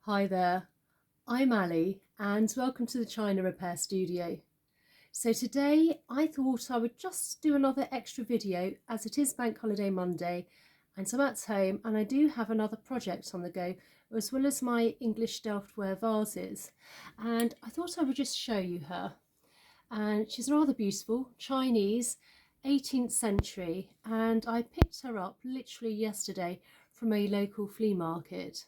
Hi there, I'm Ali and welcome to the China Repair Studio. So today I thought I would just do another extra video as it is Bank Holiday Monday and so I'm at home and I do have another project on the go as well as my English Delftware vases, and I thought I would just show you her. And she's rather beautiful, Chinese, 18th century, and I picked her up literally yesterday from a local flea market.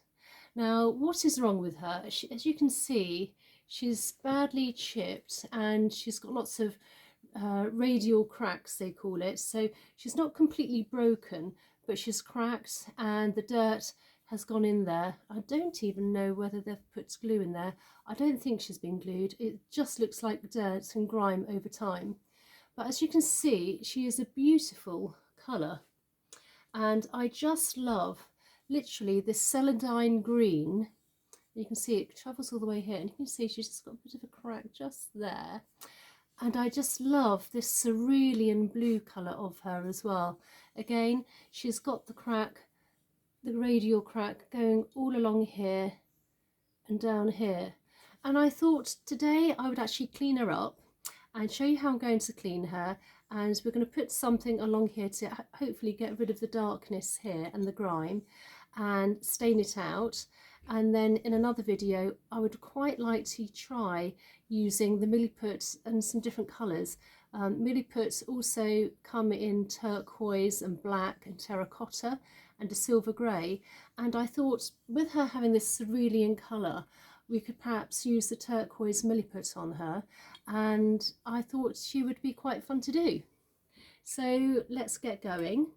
Now, what is wrong with her? As you can see, she's badly chipped and she's got lots of radial cracks, they call it. So she's not completely broken, but she's cracked and the dirt has gone in there. I don't even know whether they've put glue in there. I don't think she's been glued. It just looks like dirt and grime over time. But as you can see, she is a beautiful colour. And I just love literally this celandine green. You can see it travels all the way here and you can see she's just got a bit of a crack just there. And I just love this cerulean blue colour of her as well. Again, she's got the crack, the radial crack going all along here and down here. And I thought today I would actually clean her up and show you how I'm going to clean her, and we're going to put something along here to hopefully get rid of the darkness here and the grime and stain it out. And then in another video I would quite like to try using the Milliput and some different colours. Milliput also come in turquoise and black and terracotta and a silver grey, and I thought with her having this cerulean colour we could perhaps use the turquoise Milliput on her, and I thought she would be quite fun to do. So let's get going.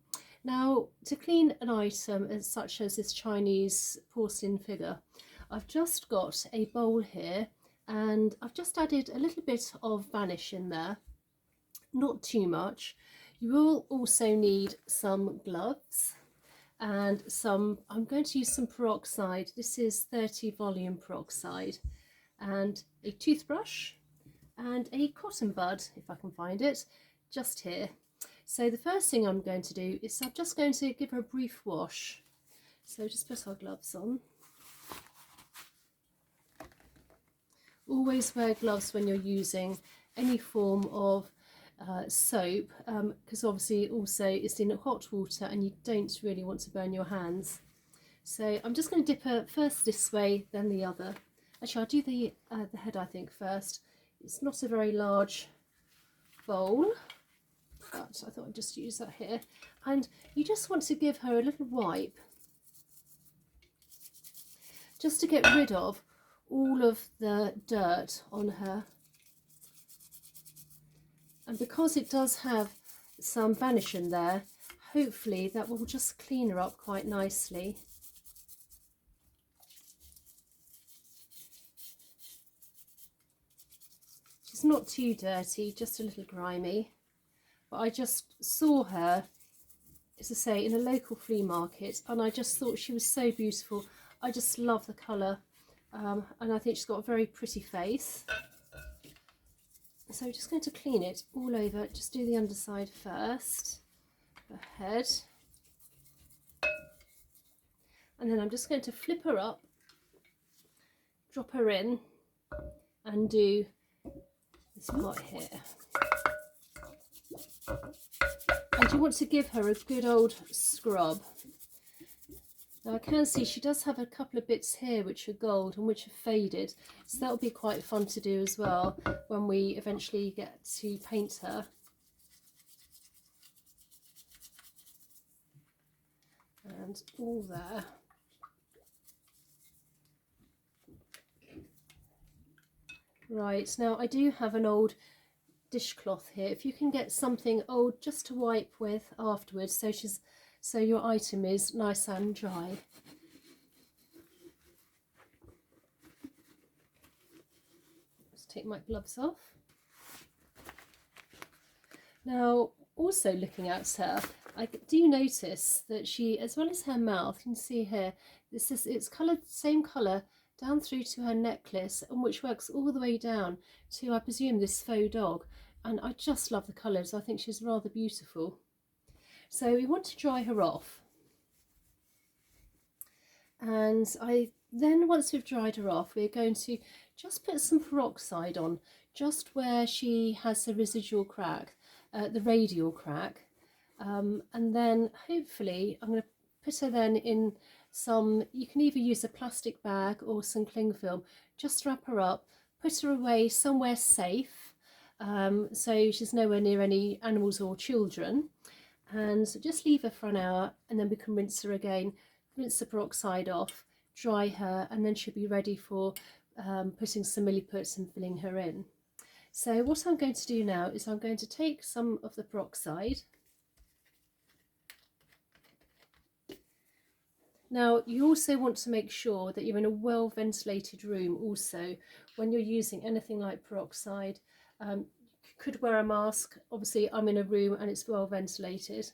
Now, to clean an item such as this Chinese porcelain figure, I've just got a bowl here and I've just added a little bit of varnish in there, not too much. You will also need some gloves and I'm going to use some peroxide. This is 30 volume peroxide, and a toothbrush and a cotton bud, if I can find it, just here. So the first thing I'm going to do is I'm just going to give her a brief wash. So just put our gloves on. Always wear gloves when you're using any form of soap, because obviously also it's in hot water and you don't really want to burn your hands. So I'm just going to dip her first this way, then the other. Actually, I'll do the head I think first. It's not a very large bowl, but I thought I'd just use that here. And you just want to give her a little wipe just to get rid of all of the dirt on her. And because it does have some varnish in there, hopefully that will just clean her up quite nicely. She's not too dirty, just a little grimy. But I just saw her, as I say, in a local flea market, and I just thought she was so beautiful. I just love the colour, and I think she's got a very pretty face. So we're just going to clean it all over. Just do the underside first, her head, and then I'm just going to flip her up, drop her in, and do this part here. And you want to give her a good old scrub. Now I can see she does have a couple of bits here which are gold and which are faded, so that will be quite fun to do as well when we eventually get to paint her. And all there. Right, now I do have an old dishcloth here. If you can get something old just to wipe with afterwards, so your item is nice and dry. Let's take my gloves off. Now, also looking at her, I do notice that she, as well as her mouth, you can see here, it's coloured same colour down through to her necklace, and which works all the way down to, I presume, this faux dog. And I just love the colours. I think she's rather beautiful. So we want to dry her off. And I Then once we've dried her off, we're going to just put some peroxide on, just where she has the residual crack, the radial crack. And then hopefully I'm going to put her then in some, you can either use a plastic bag or some cling film, just wrap her up, put her away somewhere safe, so she's nowhere near any animals or children, and just leave her for an hour, and then we can rinse her again, rinse the peroxide off, dry her, and then she'll be ready for putting some Milliput and filling her in. So what I'm going to do now is I'm going to take some of the peroxide. Now you also want to make sure that you're in a well ventilated room also when you're using anything like peroxide. You could wear a mask. Obviously I'm in a room and it's well ventilated,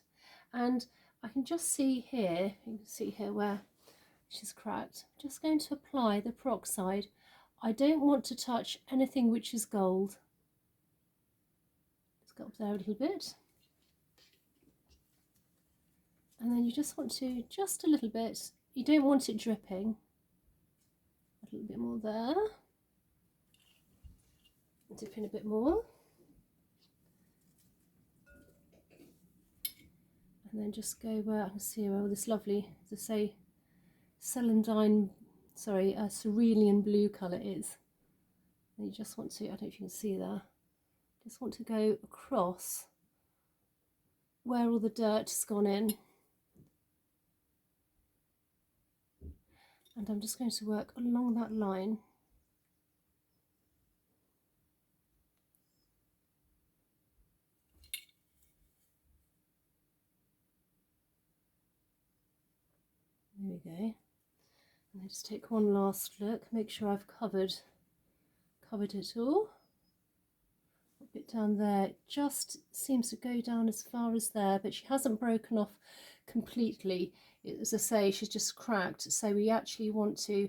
and I can just see here, you can see here where she's cracked. I'm just going to apply the peroxide. I don't want to touch anything which is gold. Let's go up there a little bit. And then you just want to, just a little bit, you don't want it dripping. A little bit more there. Dip in a bit more. And then just go where I can see where this lovely, to say, celandine, sorry, cerulean blue colour is. And you just want to, I don't know if you can see there, just want to go across where all the dirt has gone in. And I'm just going to work along that line. There we go. And I just take one last look, make sure I've covered it all. A bit down there, it just seems to go down as far as there, but she hasn't broken off completely. As I say, she's just cracked, so we actually want to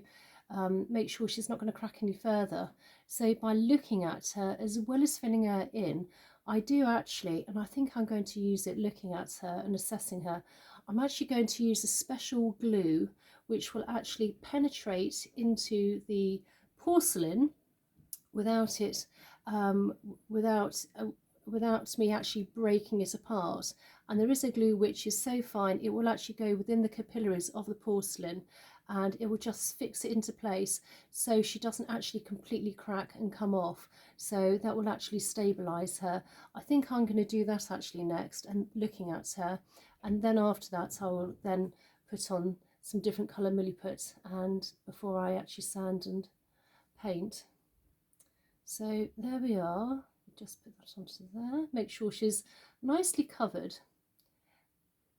make sure she's not going to crack any further. So by looking at her, as well as filling her in, I do actually, and I think I'm going to use it looking at her and assessing her, I'm actually going to use a special glue which will actually penetrate into the porcelain without it, without me actually breaking it apart. And there is a glue which is so fine it will actually go within the capillaries of the porcelain, and it will just fix it into place so she doesn't actually completely crack and come off. So that will actually stabilize her. I think I'm going to do that actually next, and looking at her, and then after that I will then put on some different colour Milliput, and before I actually sand and paint. So there we are, just put that onto there, make sure she's nicely covered.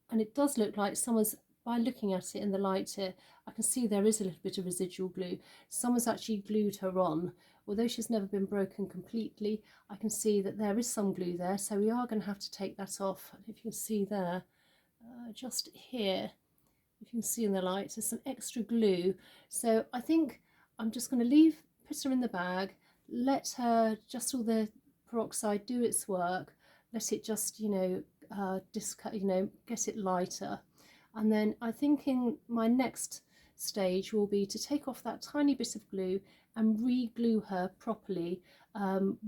And it does look like someone's, by looking at it in the light here, I can see there is a little bit of residual glue. Someone's actually glued her on. Although she's never been broken completely, I can see that there is some glue there, so we are going to have to take that off. If you can see there, just here, if you can see in the light, there's some extra glue. So I think I'm just going to put her in the bag, let her, just all the peroxide do its work, let it just, get it lighter. And then I think in my next stage will be to take off that tiny bit of glue and re-glue her properly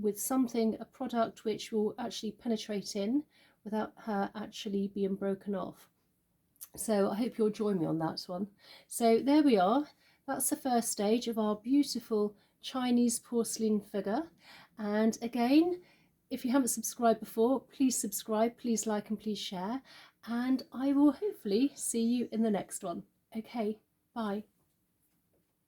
with a product which will actually penetrate in without her actually being broken off. So I hope you'll join me on that one. So there we are. That's the first stage of our beautiful Chinese porcelain figure. And again, if you haven't subscribed before, please subscribe, please like and please share. And I will hopefully see you in the next one. Okay, bye.